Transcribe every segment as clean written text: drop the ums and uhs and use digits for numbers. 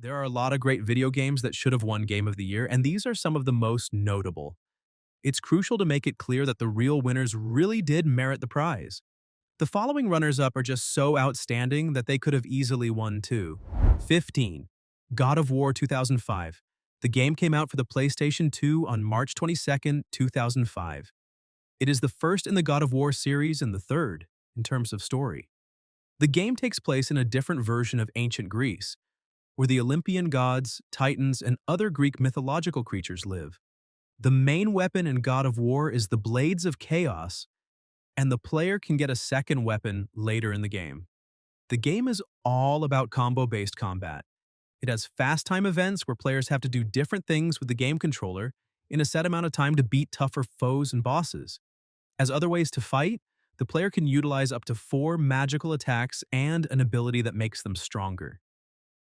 There are a lot of great video games that should have won Game of the Year, and these are some of the most notable. It's crucial to make it clear that the real winners really did merit the prize. The following runners-up are just so outstanding that they could have easily won too. 15. God of War 2005. The game came out for the PlayStation 2 on March 22, 2005. It is the first in the God of War series and the third, in terms of story. The game takes place in a different version of ancient Greece, where the Olympian gods, titans, and other Greek mythological creatures live. The main weapon in God of War is the Blades of Chaos, and the player can get a second weapon later in the game. The game is all about combo-based combat. It has fast-time events where players have to do different things with the game controller in a set amount of time to beat tougher foes and bosses. As other ways to fight, the player can utilize up to 4 magical attacks and an ability that makes them stronger.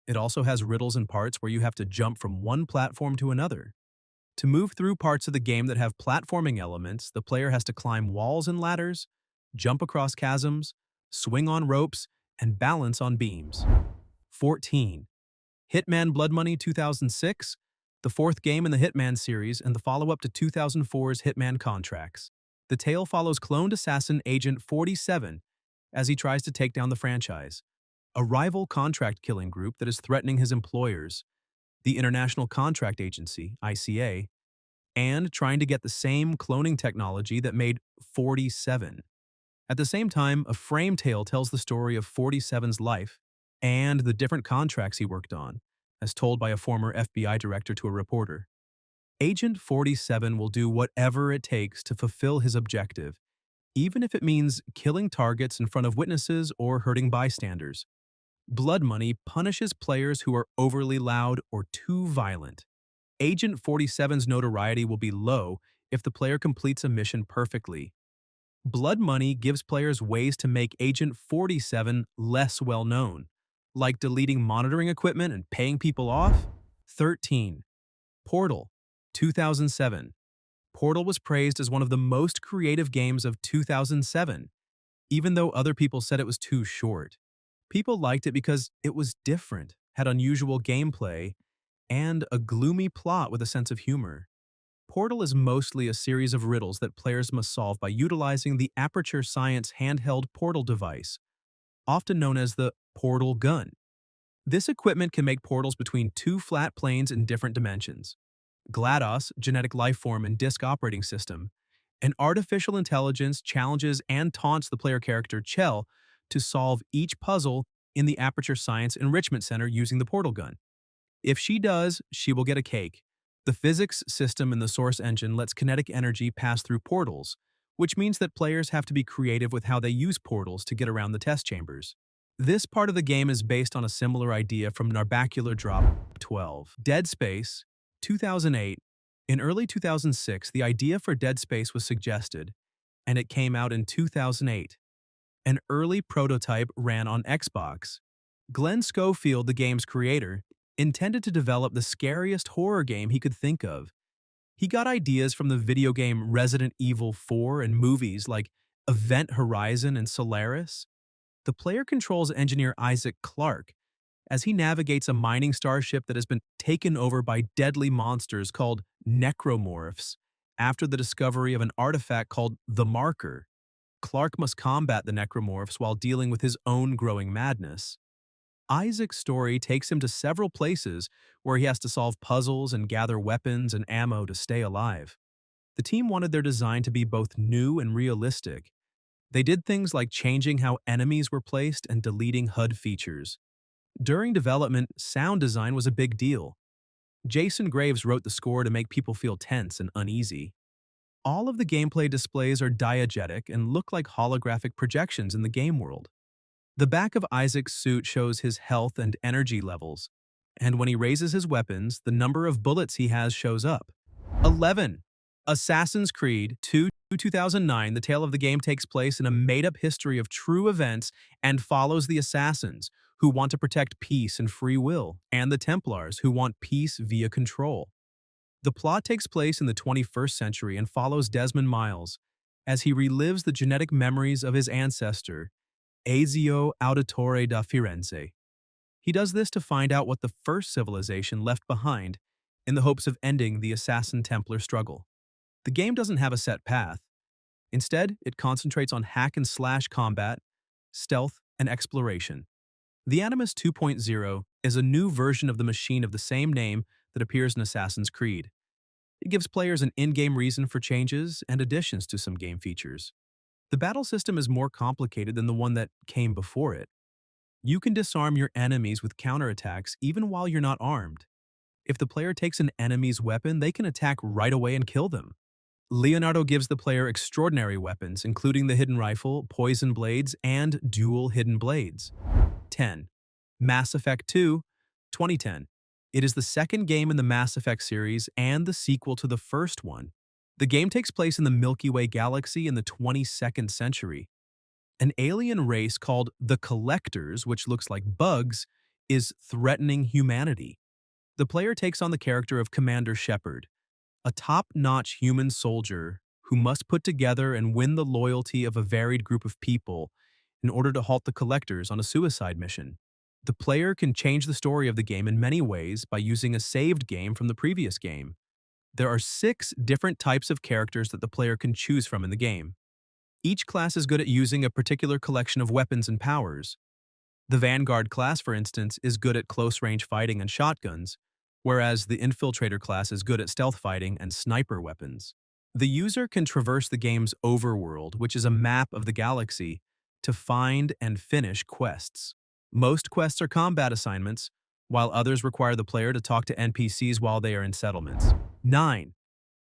It also has riddles and parts where you have to jump from one platform to another. To move through parts of the game that have platforming elements, the player has to climb walls and ladders, jump across chasms, swing on ropes, and balance on beams. 14. Hitman Blood Money 2006, the fourth game in the Hitman series and the follow-up to 2004's Hitman Contracts. The tale follows cloned assassin Agent 47 as he tries to take down the franchise, a rival contract-killing group that is threatening his employers, the International Contract Agency, ICA, and trying to get the same cloning technology that made 47. At the same time, a frame tale tells the story of 47's life and the different contracts he worked on, as told by a former FBI director to a reporter. Agent 47 will do whatever it takes to fulfill his objective, even if it means killing targets in front of witnesses or hurting bystanders. Blood Money punishes players who are overly loud or too violent. Agent 47's notoriety will be low if the player completes a mission perfectly. Blood Money gives players ways to make Agent 47 less well-known, like deleting monitoring equipment and paying people off. 13. Portal 2007. Portal was praised as one of the most creative games of 2007, even though other people said it was too short. People liked it because it was different, had unusual gameplay, and a gloomy plot with a sense of humor. Portal is mostly a series of riddles that players must solve by utilizing the Aperture Science handheld portal device, often known as the Portal Gun. This equipment can make portals between two flat planes in different dimensions. GLaDOS, genetic lifeform and disk operating system, and artificial intelligence challenges and taunts the player character Chell to solve each puzzle in the Aperture Science Enrichment Center using the portal gun. If she does, she will get a cake. The physics system in the source engine lets kinetic energy pass through portals, which means that players have to be creative with how they use portals to get around the test chambers. This part of the game is based on a similar idea from Narbacular Drop 12. Dead Space, 2008. In early 2006, the idea for Dead Space was suggested, and it came out in 2008. An early prototype ran on Xbox. Glenn Schofield, the game's creator, intended to develop the scariest horror game he could think of. He got ideas from the video game Resident Evil 4 and movies like Event Horizon and Solaris. The player controls engineer Isaac Clarke as he navigates a mining starship that has been taken over by deadly monsters called necromorphs after the discovery of an artifact called the Marker. Clarke must combat the necromorphs while dealing with his own growing madness. Isaac's story takes him to several places where he has to solve puzzles and gather weapons and ammo to stay alive. The team wanted their design to be both new and realistic. They did things like changing how enemies were placed and deleting HUD features. During development, sound design was a big deal. Jason Graves wrote the score to make people feel tense and uneasy. All of the gameplay displays are diegetic and look like holographic projections in the game world. The back of Isaac's suit shows his health and energy levels, and when he raises his weapons, the number of bullets he has shows up. 11. Assassin's Creed 2 2009. The tale of the game takes place in a made-up history of true events and follows the assassins, who want to protect peace and free will, and the Templars, who want peace via control. The plot takes place in the 21st century and follows Desmond Miles as he relives the genetic memories of his ancestor, Ezio Auditore da Firenze. He does this to find out what the first civilization left behind in the hopes of ending the Assassin-Templar struggle. The game doesn't have a set path. Instead, it concentrates on hack-and-slash combat, stealth, and exploration. The Animus 2.0 is a new version of the machine of the same name that appears in Assassin's Creed. It gives players an in-game reason for changes and additions to some game features. The battle system is more complicated than the one that came before it. You can disarm your enemies with counterattacks even while you're not armed. If the player takes an enemy's weapon, they can attack right away and kill them. Leonardo gives the player extraordinary weapons, including the hidden rifle, poison blades, and dual hidden blades. 10. Mass Effect 2, 2010. It is the second game in the Mass Effect series and the sequel to the first one. The game takes place in the Milky Way galaxy in the 22nd century. An alien race called the Collectors, which looks like bugs, is threatening humanity. The player takes on the character of Commander Shepard, a top-notch human soldier who must put together and win the loyalty of a varied group of people in order to halt the Collectors on a suicide mission. The player can change the story of the game in many ways by using a saved game from the previous game. There are 6 different types of characters that the player can choose from in the game. Each class is good at using a particular collection of weapons and powers. The Vanguard class, for instance, is good at close-range fighting and shotguns, whereas the Infiltrator class is good at stealth fighting and sniper weapons. The user can traverse the game's overworld, which is a map of the galaxy, to find and finish quests. Most quests are combat assignments, while others require the player to talk to NPCs while they are in settlements. 9.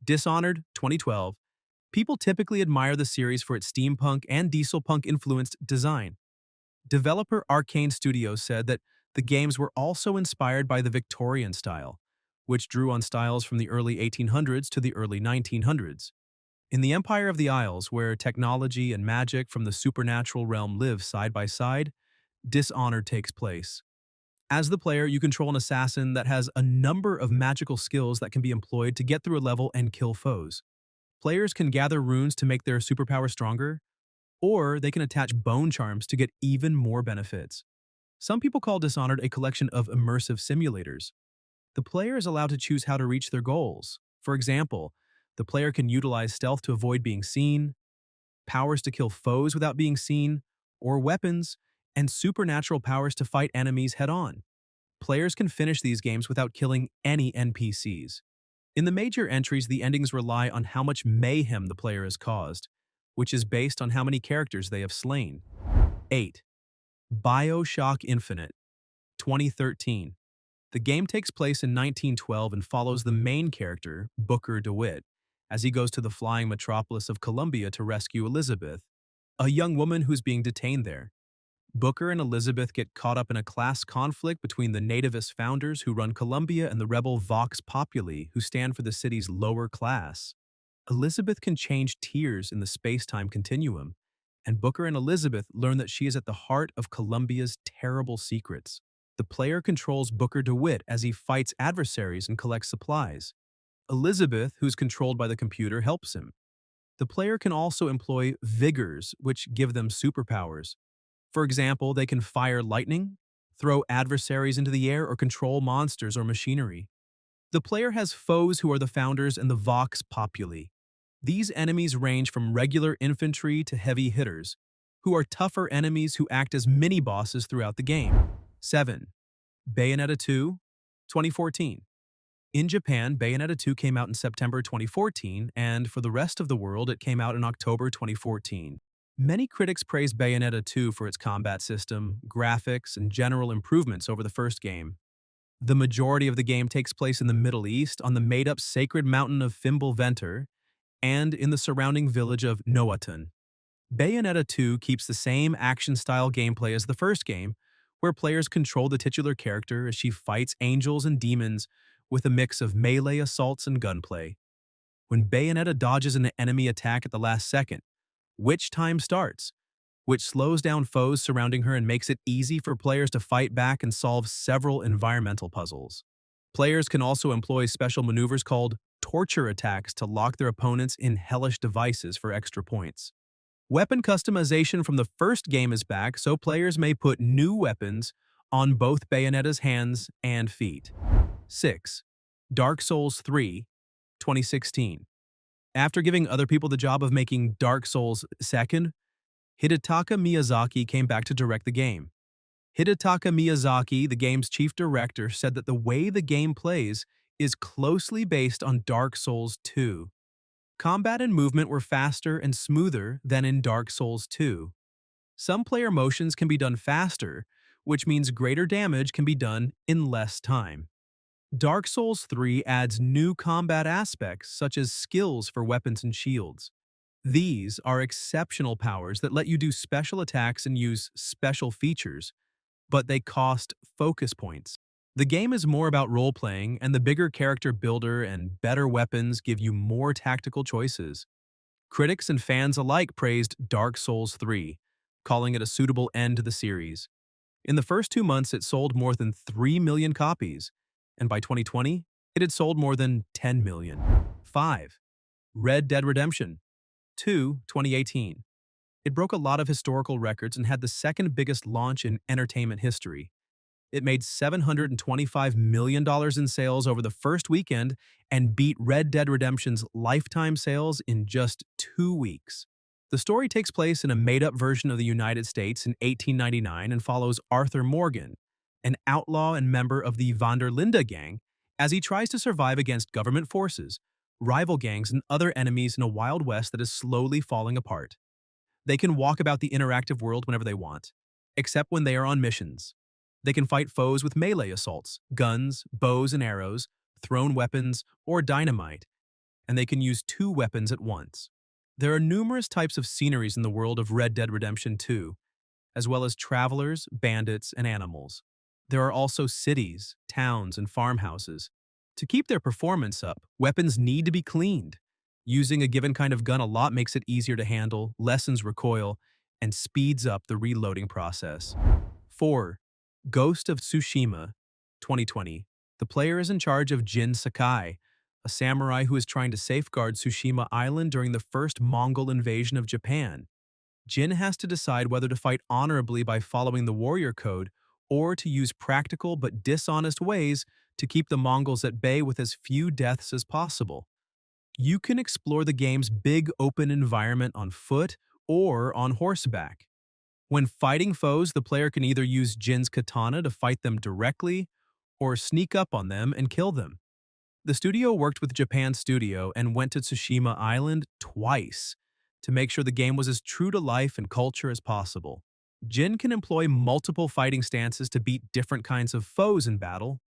Dishonored, 2012. People typically admire the series for its steampunk and dieselpunk-influenced design. Developer Arcane Studios said that the games were also inspired by the Victorian style, which drew on styles from the early 1800s to the early 1900s. In the Empire of the Isles, where technology and magic from the supernatural realm live side by side, Dishonored takes place. As the player, you control an assassin that has a number of magical skills that can be employed to get through a level and kill foes. Players can gather runes to make their superpower stronger, or they can attach bone charms to get even more benefits. Some people call Dishonored a collection of immersive simulators. The player is allowed to choose how to reach their goals. For example, the player can utilize stealth to avoid being seen, powers to kill foes without being seen, or weapons and supernatural powers to fight enemies head-on. Players can finish these games without killing any NPCs. In the major entries, the endings rely on how much mayhem the player has caused, which is based on how many characters they have slain. 8. BioShock Infinite, 2013. The game takes place in 1912 and follows the main character, Booker DeWitt, as he goes to the flying metropolis of Columbia to rescue Elizabeth, a young woman who's being detained there. Booker and Elizabeth get caught up in a class conflict between the nativist founders who run Columbia and the rebel Vox Populi, who stand for the city's lower class. Elizabeth can change tiers in the space-time continuum, and Booker and Elizabeth learn that she is at the heart of Columbia's terrible secrets. The player controls Booker DeWitt as he fights adversaries and collects supplies. Elizabeth, who's controlled by the computer, helps him. The player can also employ vigors, which give them superpowers. For example, they can fire lightning, throw adversaries into the air, or control monsters or machinery. The player has foes who are the founders and the Vox Populi. These enemies range from regular infantry to heavy hitters, who are tougher enemies who act as mini-bosses throughout the game. 7. Bayonetta 2, 2014. In Japan, Bayonetta 2 came out in September 2014, and for the rest of the world, it came out in October 2014. Many critics praise Bayonetta 2 for its combat system, graphics, and general improvements over the first game. The majority of the game takes place in the Middle East on the made-up sacred mountain of Fimbulventr and in the surrounding village of Noatun. Bayonetta 2 keeps the same action-style gameplay as the first game, where players control the titular character as she fights angels and demons with a mix of melee assaults and gunplay. When Bayonetta dodges an enemy attack at the last second, Witch Time starts, which slows down foes surrounding her and makes it easy for players to fight back and solve several environmental puzzles. Players can also employ special maneuvers called torture attacks to lock their opponents in hellish devices for extra points. Weapon customization from the first game is back, so players may put new weapons on both Bayonetta's hands and feet. 6. Dark Souls 3, 2016. After giving other people the job of making Dark Souls 2nd, Hidetaka Miyazaki came back to direct the game. Hidetaka Miyazaki, the game's chief director, said that the way the game plays is closely based on Dark Souls 2. Combat and movement were faster and smoother than in Dark Souls 2. Some player motions can be done faster, which means greater damage can be done in less time. Dark Souls 3 adds new combat aspects such as skills for weapons and shields. These are exceptional powers that let you do special attacks and use special features, but they cost focus points. The game is more about role-playing, and the bigger character builder and better weapons give you more tactical choices. Critics and fans alike praised Dark Souls 3, calling it a suitable end to the series. In the first 2 months, it sold more than 3 million copies, and by 2020, it had sold more than 10 million. 5. Red Dead Redemption 2, 2018. It broke a lot of historical records and had the second biggest launch in entertainment history. It made $725 million in sales over the first weekend and beat Red Dead Redemption's lifetime sales in just 2 weeks. The story takes place in a made-up version of the United States in 1899 and follows Arthur Morgan, an outlaw and member of the Van der Linde gang, as he tries to survive against government forces, rival gangs, and other enemies in a Wild West that is slowly falling apart. They can walk about the interactive world whenever they want, except when they are on missions. They can fight foes with melee assaults, guns, bows and arrows, thrown weapons, or dynamite, and they can use 2 weapons at once. There are numerous types of sceneries in the world of Red Dead Redemption 2, as well as travelers, bandits, and animals. There are also cities, towns, and farmhouses. To keep their performance up, weapons need to be cleaned. Using a given kind of gun a lot makes it easier to handle, lessens recoil, and speeds up the reloading process. 4. Ghost of Tsushima 2020. The player is in charge of Jin Sakai, a samurai who is trying to safeguard Tsushima Island during the first Mongol invasion of Japan. Jin has to decide whether to fight honorably by following the warrior code or to use practical but dishonest ways to keep the Mongols at bay with as few deaths as possible. You can explore the game's big open environment on foot or on horseback. When fighting foes, the player can either use Jin's katana to fight them directly or sneak up on them and kill them. The studio worked with Japan Studio and went to Tsushima Island twice to make sure the game was as true to life and culture as possible. Jin can employ multiple fighting stances to beat different kinds of foes in battle.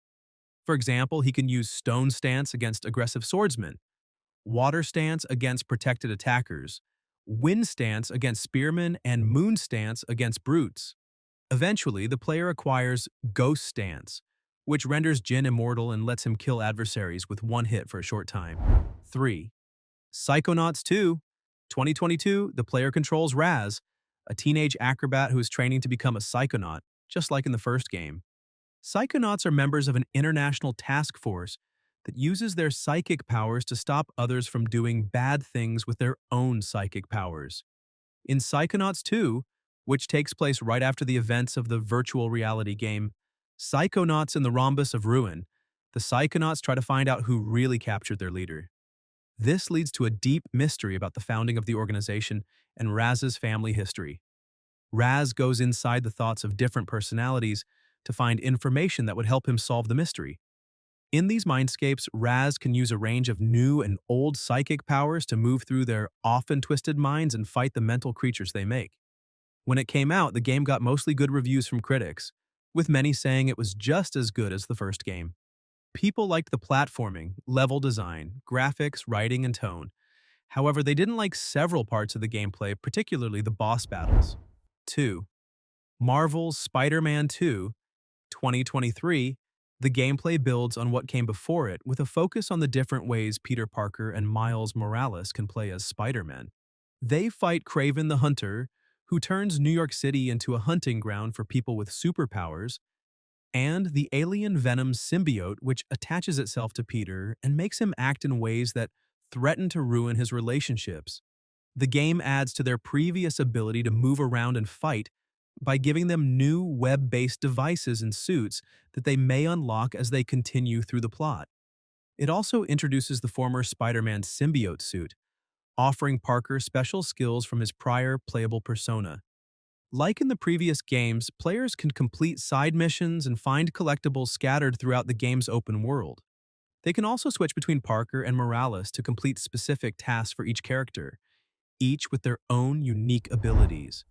For example, he can use stone stance against aggressive swordsmen, water stance against protected attackers, wind stance against spearmen, and moon stance against brutes. Eventually, the player acquires Ghost Stance, which renders Jin immortal and lets him kill adversaries with one hit for a short time. 3. Psychonauts 2, 2022. The player controls Raz, a teenage acrobat who is training to become a psychonaut, just like in the first game. Psychonauts are members of an international task force that uses their psychic powers to stop others from doing bad things with their own psychic powers. In Psychonauts 2, which takes place right after the events of the virtual reality game Psychonauts in the Rhombus of Ruin, the Psychonauts try to find out who really captured their leader. This leads to a deep mystery about the founding of the organization and Raz's family history. Raz goes inside the thoughts of different personalities to find information that would help him solve the mystery. In these mindscapes, Raz can use a range of new and old psychic powers to move through their often twisted minds and fight the mental creatures they make. When it came out, the game got mostly good reviews from critics, with many saying it was just as good as the first game. People liked the platforming, level design, graphics, writing, and tone. However, they didn't like several parts of the gameplay, particularly the boss battles. 2. Marvel's Spider-Man 2, 2023. The gameplay builds on what came before it, with a focus on the different ways Peter Parker and Miles Morales can play as Spider-Man. They fight Kraven the Hunter, who turns New York City into a hunting ground for people with superpowers, and the alien Venom symbiote, which attaches itself to Peter and makes him act in ways that threaten to ruin his relationships. The game adds to their previous ability to move around and fight by giving them new web-based devices and suits that they may unlock as they continue through the plot. It also introduces the former Spider-Man symbiote suit, offering Parker special skills from his prior playable persona. Like in the previous games, players can complete side missions and find collectibles scattered throughout the game's open world. They can also switch between Parker and Morales to complete specific tasks for each character, each with their own unique abilities.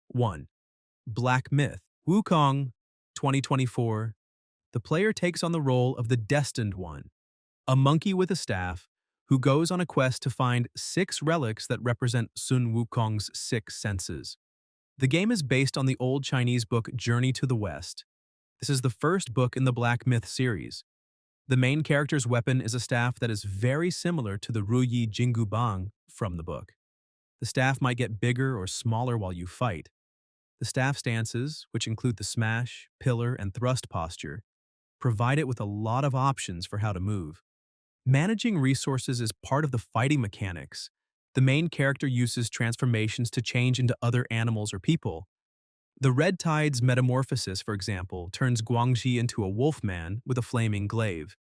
1. Black Myth. Wukong, 2024. The player takes on the role of the Destined One, a monkey with a staff who goes on a quest to find 6 relics that represent Sun Wukong's 6 senses. The game is based on the old Chinese book Journey to the West. This is the first book in the Black Myth series. The main character's weapon is a staff that is very similar to the Ruyi Jingu Bang from the book. The staff might get bigger or smaller while you fight. The staff stances, which include the smash, pillar, and thrust posture, provide it with a lot of options for how to move. Managing resources is part of the fighting mechanics. The main character uses transformations to change into other animals or people. The Red Tide's metamorphosis, for example, turns Guangxi into a wolfman with a flaming glaive.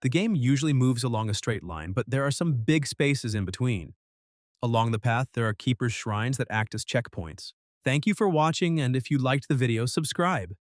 The game usually moves along a straight line, but there are some big spaces in between. Along the path, there are keeper's shrines that act as checkpoints. Thank you for watching, and if you liked the video, subscribe.